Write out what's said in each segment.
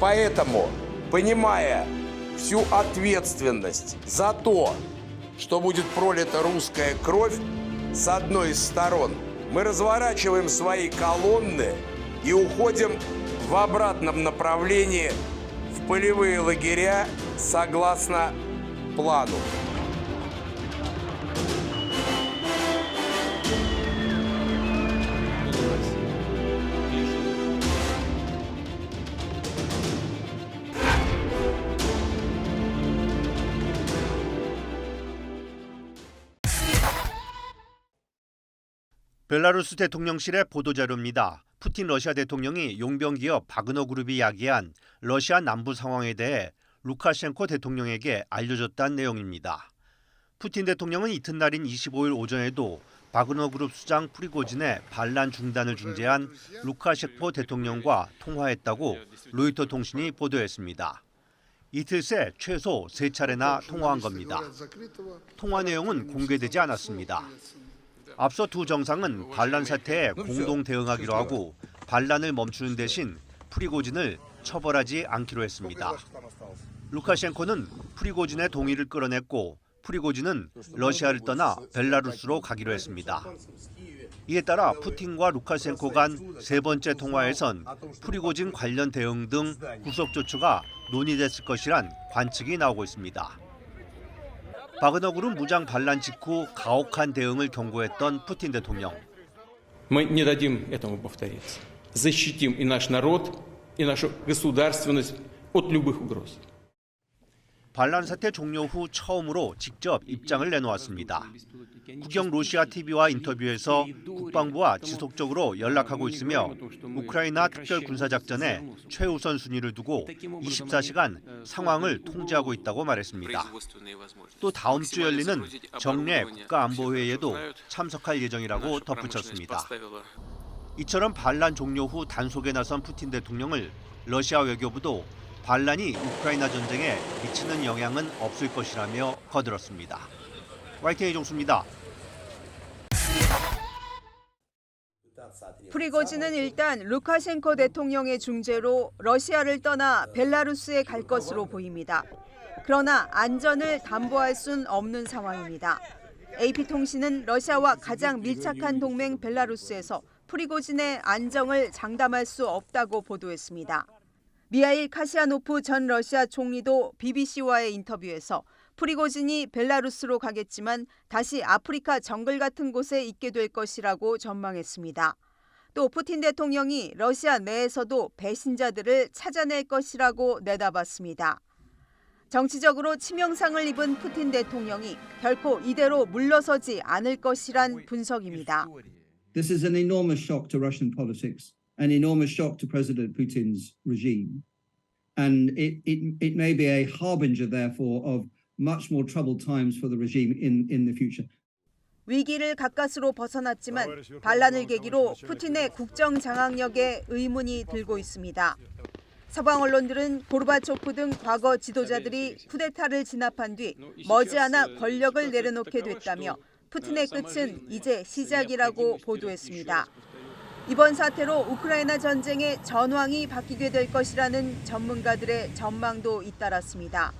Поэтому, понимая всю ответственность за то, что будет пролита русская кровь с одной из сторон, мы разворачиваем свои колонны и уходим в обратном направлении в полевые лагеря согласно плану. 벨라루스 대통령실의 보도자료입니다. 푸틴 러시아 대통령이 용병기업 바그너 그룹이 야기한 러시아 남부 상황에 대해 루카셴코 대통령에게 알려줬다는 내용입니다. 푸틴 대통령은 이튿날인 25일 오전에도 바그너 그룹 수장 프리고진의 반란 중단을 중재한 루카셴코 대통령과 통화했다고 로이터 통신이 보도했습니다. 이틀 새 최소 3차례나 통화한 겁니다. 통화 내용은 공개되지 않았습니다. 앞서 두 정상은 반란 사태에 공동 대응하기로 하고 반란을 멈추는 대신 프리고진을 처벌하지 않기로 했습니다. 루카셴코는 프리고진의 동의를 끌어냈고 프리고진은 러시아를 떠나 벨라루스로 가기로 했습니다. 이에 따라 푸틴과 루카셴코 간 세 번째 통화에선 프리고진 관련 대응 등 후속 조처가 논의됐을 것이란 관측이 나오고 있습니다. 바그너 그룹 무장 반란 직후 가혹한 대응을 경고했던 푸틴 대통령. Мы не дадим этому повториться. Защитим и наш народ, и нашу государственность от любых угроз. 반란 사태 종료 후 처음으로 직접 입장을 내놓았습니다. 국영 로시아 TV와 인터뷰에서 국방부와 지속적으로 연락하고 있으며 우크라이나 특별군사작전에 최우선 순위를 두고 24시간 상황을 통제하고 있다고 말했습니다. 또 다음 주 열리는 정례 국가안보회의에도 참석할 예정이라고 덧붙였습니다. 이처럼 반란 종료 후 단속에 나선 푸틴 대통령을 러시아 외교부도 반란이 우크라이나 전쟁에 미치는 영향은 없을 것이라며 거들었습니다. YTN 이종수입니다. 프리고진은 일단 루카셴코 대통령의 중재로 러시아를 떠나 벨라루스에 갈 것으로 보입니다. 그러나 안전을 담보할 순 없는 상황입니다. AP통신은 러시아와 가장 밀착한 동맹 벨라루스에서 프리고진의 안정을 장담할 수 없다고 보도했습니다. 미하일 카시아노프 전 러시아 총리도 BBC와의 인터뷰에서 프리고진이 벨라루스로 가겠지만 다시 아프리카 정글 같은 곳에 있게 될 것이라고 전망했습니다. 또 푸틴 대통령이 러시아 내에서도 배신자들을 찾아낼 것이라고 내다봤습니다. 정치적으로 치명상을 입은 푸틴 대통령이 결코 이대로 물러서지 않을 것이란 분석입니다. This is an enormous shock to Russian politics, an enormous shock to President Putin's regime. And it may be a harbinger, therefore, of much more troubled times for the regime in the future. 위기를 가까스로 벗어났지만 반란을 계기로 푸틴의 국정 장악력에 의문이 들고 있습니다. 서방 언론들은 고르바초프 등 과거 지도자들이 쿠데타를 진압한 뒤 머지않아 권력을 내려놓게 됐다며 푸틴의 끝은 이제 시작이라고 보도했습니다. 이번 사태로 우크라이나 전쟁의 전황이 바뀌게 될 것이라는 전문가들의 전망도 잇따랐습니다.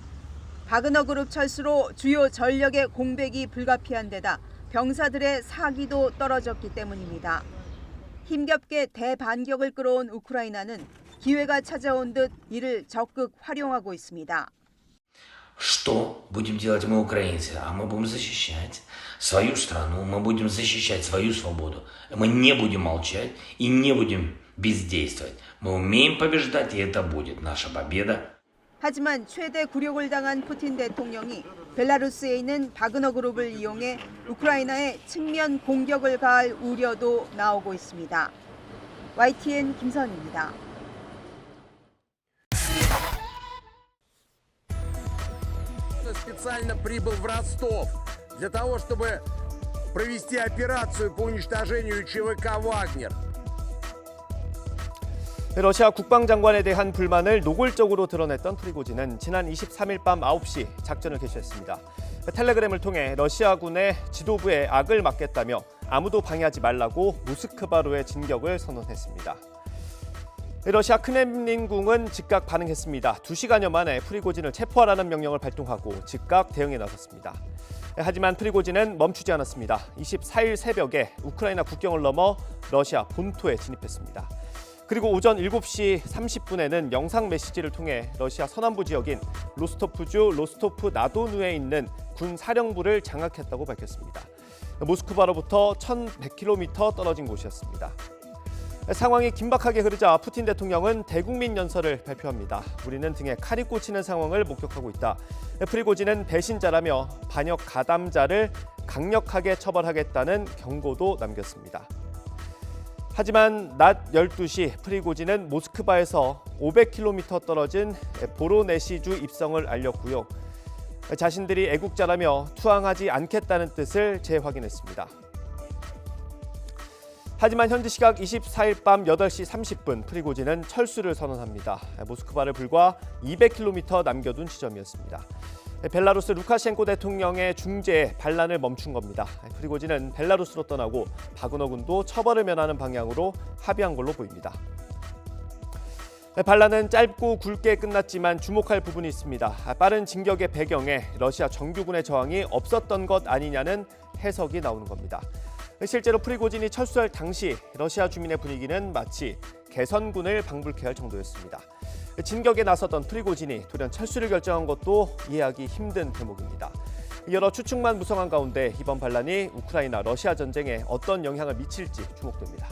바그너 그룹 철수로 주요 전력의 공백이 불가피한 데다 병사들의 사기도 떨어졌기 때문입니다. 힘겹게 대반격을 끌어온 우크라이나는 기회가 찾아온 듯 이를 적극 활용하고 있습니다. Что будем делать мы, украинцы? А мы будем защищать свою страну, мы будем защищать свою свободу. Мы не будем молчать и не будем бездействовать. Мы умеем побеждать, и это будет наша победа. 하지만 최대 굴욕을 당한 푸틴 대통령이 벨라루스에 있는 바그너 그룹을 이용해 우크라이나에 측면 공격을 가할 우려도 나오고 있습니다. YTN 김선입니다. Специально прибыл в Ростов для того, чтобы провести операцию по уничтожению ЧВК «Вагнер». 러시아 국방장관에 대한 불만을 노골적으로 드러냈던 프리고진은 지난 23일 밤 9시 작전을 개시했습니다. 텔레그램을 통해 러시아군의 지도부의 악을 막겠다며 아무도 방해하지 말라고 모스크바로의 진격을 선언했습니다. 러시아 크렘린궁은 즉각 반응했습니다. 2시간여 만에 프리고진을 체포하라는 명령을 발동하고 즉각 대응에 나섰습니다. 하지만 프리고진은 멈추지 않았습니다. 24일 새벽에 우크라이나 국경을 넘어 러시아 본토에 진입했습니다. 그리고 오전 7시 30분에는 영상 메시지를 통해 러시아 서남부 지역인 로스토프주 로스토프 나도누에 있는 군 사령부를 장악했다고 밝혔습니다. 모스크바로부터 1,100km 떨어진 곳이었습니다. 상황이 긴박하게 흐르자 푸틴 대통령은 대국민 연설을 발표합니다. 우리는 등에 칼이 꽂히는 상황을 목격하고 있다. 프리고진은 배신자라며 반역 가담자를 강력하게 처벌하겠다는 경고도 남겼습니다. 하지만 낮 12시 프리고진은 모스크바에서 500km 떨어진 보로네시주 입성을 알렸고요. 자신들이 애국자라며 투항하지 않겠다는 뜻을 재확인했습니다. 하지만 현지 시각 24일 밤 8시 30분 프리고진은 철수를 선언합니다. 모스크바를 불과 200km 남겨둔 지점이었습니다. 벨라루스 루카셴코 대통령의 중재에 반란을 멈춘 겁니다. 프리고진은 벨라루스로 떠나고 바그너 군도 처벌을 면하는 방향으로 합의한 걸로 보입니다. 반란은 짧고 굵게 끝났지만 주목할 부분이 있습니다. 빠른 진격의 배경에 러시아 정규군의 저항이 없었던 것 아니냐는 해석이 나오는 겁니다. 실제로 프리고진이 철수할 당시 러시아 주민의 분위기는 마치 개선군을 방불케 할 정도였습니다. 진격에 나섰던 프리고진이 돌연 철수를 결정한 것도 이해하기 힘든 대목입니다. 여러 추측만 무성한 가운데 이번 반란이 우크라이나 러시아 전쟁에 어떤 영향을 미칠지 주목됩니다.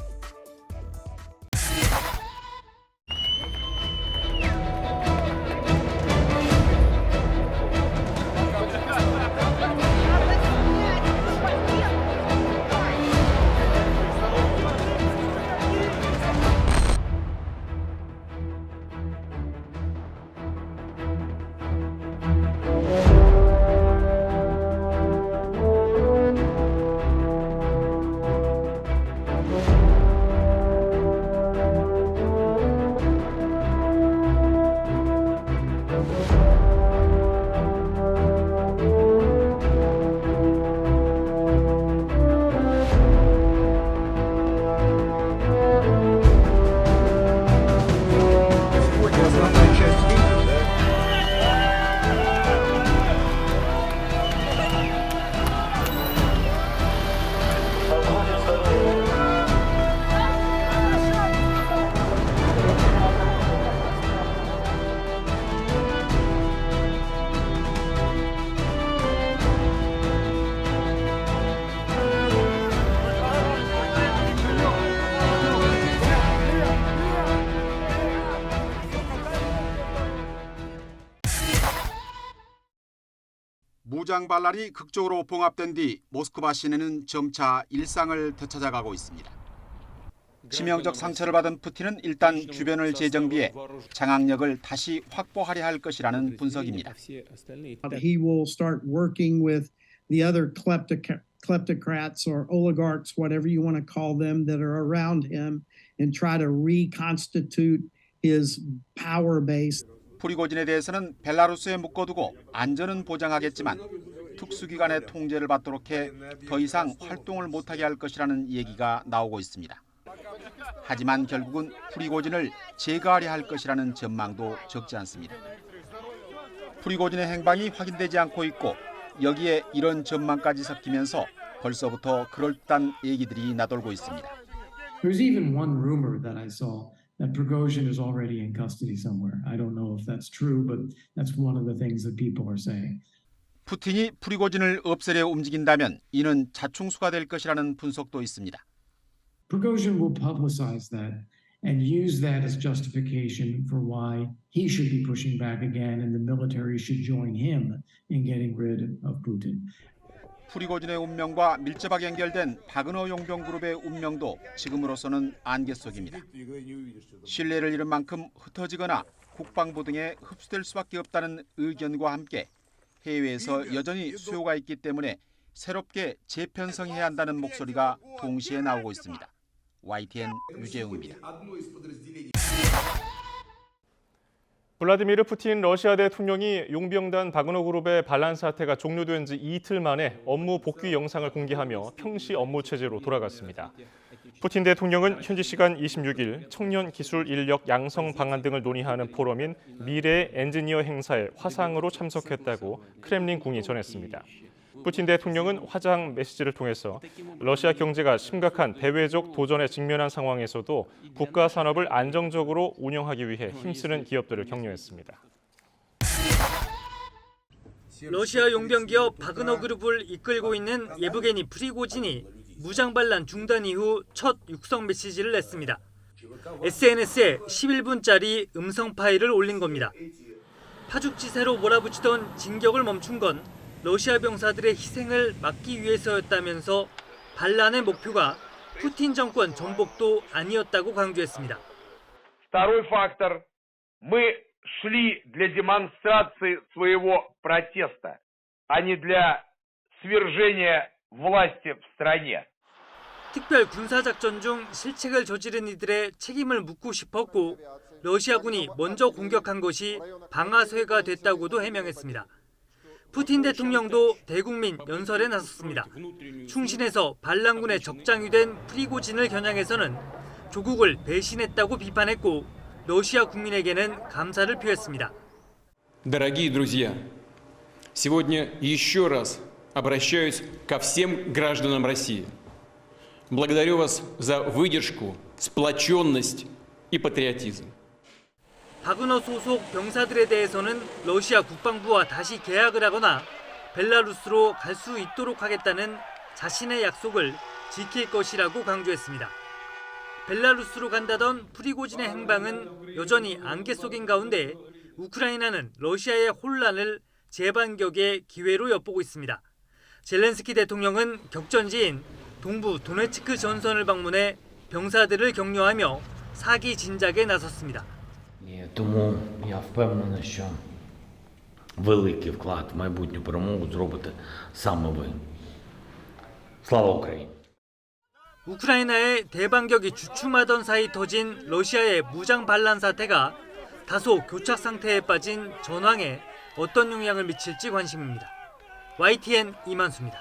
무장 반란이 극적으로 봉합된 뒤 모스크바 시내는 점차 일상을 되찾아가고 있습니다. 치명적 상처를 받은 푸틴은 일단 주변을 재정비해 장악력을 다시 확보하려 할 것이라는 분석입니다. He will start working with the other kleptocrats or oligarchs, whatever you want to call them, that are around him and try to reconstitute his power base. 프리고진에 대해서는 벨라루스에 묶어두고 안전은 보장하겠지만 특수기관의 통제를 받도록 해 더 이상 활동을 못하게 할 것이라는 얘기가 나오고 있습니다. 하지만 결국은 프리고진을 제거하려 할 것이라는 전망도 적지 않습니다. 프리고진의 행방이 확인되지 않고 있고 여기에 이런 전망까지 섞이면서 벌써부터 그럴듯한 얘기들이 나돌고 있습니다. There's even one rumor that I saw that Prigozhin is already in custody somewhere. I don't know if that's true, but that's one of the things that people are saying. 푸틴이 프리고진을 없애려 움직인다면 이는 자충수가 될 것이라는 분석도 있습니다. Prigozhin will publicize that and use that as justification for why he should be pushing back again and the military should join him in getting rid of Putin. 프리고진의 운명과 밀접하게 연결된 바그너 용병 그룹의 운명도 지금으로서는 안개 속입니다. 신뢰를 잃은 만큼 흩어지거나 국방부 등에 흡수될 수밖에 없다는 의견과 함께 해외에서 여전히 수요가 있기 때문에 새롭게 재편성해야 한다는 목소리가 동시에 나오고 있습니다. YTN 유재웅입니다. 블라디미르 푸틴 러시아 대통령이 용병단 바그너 그룹의 반란 사태가 종료된 지 이틀 만에 업무 복귀 영상을 공개하며 평시 업무 체제로 돌아갔습니다. 푸틴 대통령은 현지 시간 26일 청년 기술 인력 양성 방안 등을 논의하는 포럼인 미래의 엔지니어 행사에 화상으로 참석했다고 크렘린궁이 전했습니다. 푸틴 대통령은 화상 메시지를 통해서 러시아 경제가 심각한 대외적 도전에 직면한 상황에서도 국가 산업을 안정적으로 운영하기 위해 힘쓰는 기업들을 격려했습니다. 러시아 용병 기업 바그너 그룹을 이끌고 있는 예브게니 프리고진이 무장 반란 중단 이후 첫 육성 메시지를 냈습니다. SNS에 11분짜리 음성 파일을 올린 겁니다. 파죽지세로 몰아붙이던 진격을 멈춘 건 러시아 병사들의 희생을 막기 위해서였다면서 반란의 목표가 푸틴 정권 전복도 아니었다고 강조했습니다. Второй фактор. Мы шли для демонстрации своего протеста, а не для свержения власти в стране. 특별 군사작전 중 실책을 저지른 이들의 책임을 묻고 싶었고 러시아군이 먼저 공격한 것이 방아쇠가 됐다고도 해명했습니다. 푸틴 대통령도 대국민 연설에 나섰습니다. 충신에서 반란군의 적장이 된 프리고진을 겨냥해서는 조국을 배신했다고 비판했고 러시아 국민에게는 감사를 표했습니다. Дорогие друзья, сегодня еще раз обращаюсь ко всем гражданам России. Благодарю вас за выдержку, сплоченность и патриотизм. 바그너 소속 병사들에 대해서는 러시아 국방부와 다시 계약을 하거나 벨라루스로 갈 수 있도록 하겠다는 자신의 약속을 지킬 것이라고 강조했습니다. 벨라루스로 간다던 프리고진의 행방은 여전히 안개 속인 가운데 우크라이나는 러시아의 혼란을 재반격의 기회로 엿보고 있습니다. 젤렌스키 대통령은 격전지인 동부 도네츠크 전선을 방문해 병사들을 격려하며 사기 진작에 나섰습니다. Тому я впевнений, що великий вклад в майбутню перемогу зробите саме ви. Слава Україні! 우크라이나의 대반격이 주춤하던 사이 터진 러시아의 무장 반란 사태가 다소 교착 상태에 빠진 전황에 어떤 영향을 미칠지 관심입니다. YTN 이만수입니다.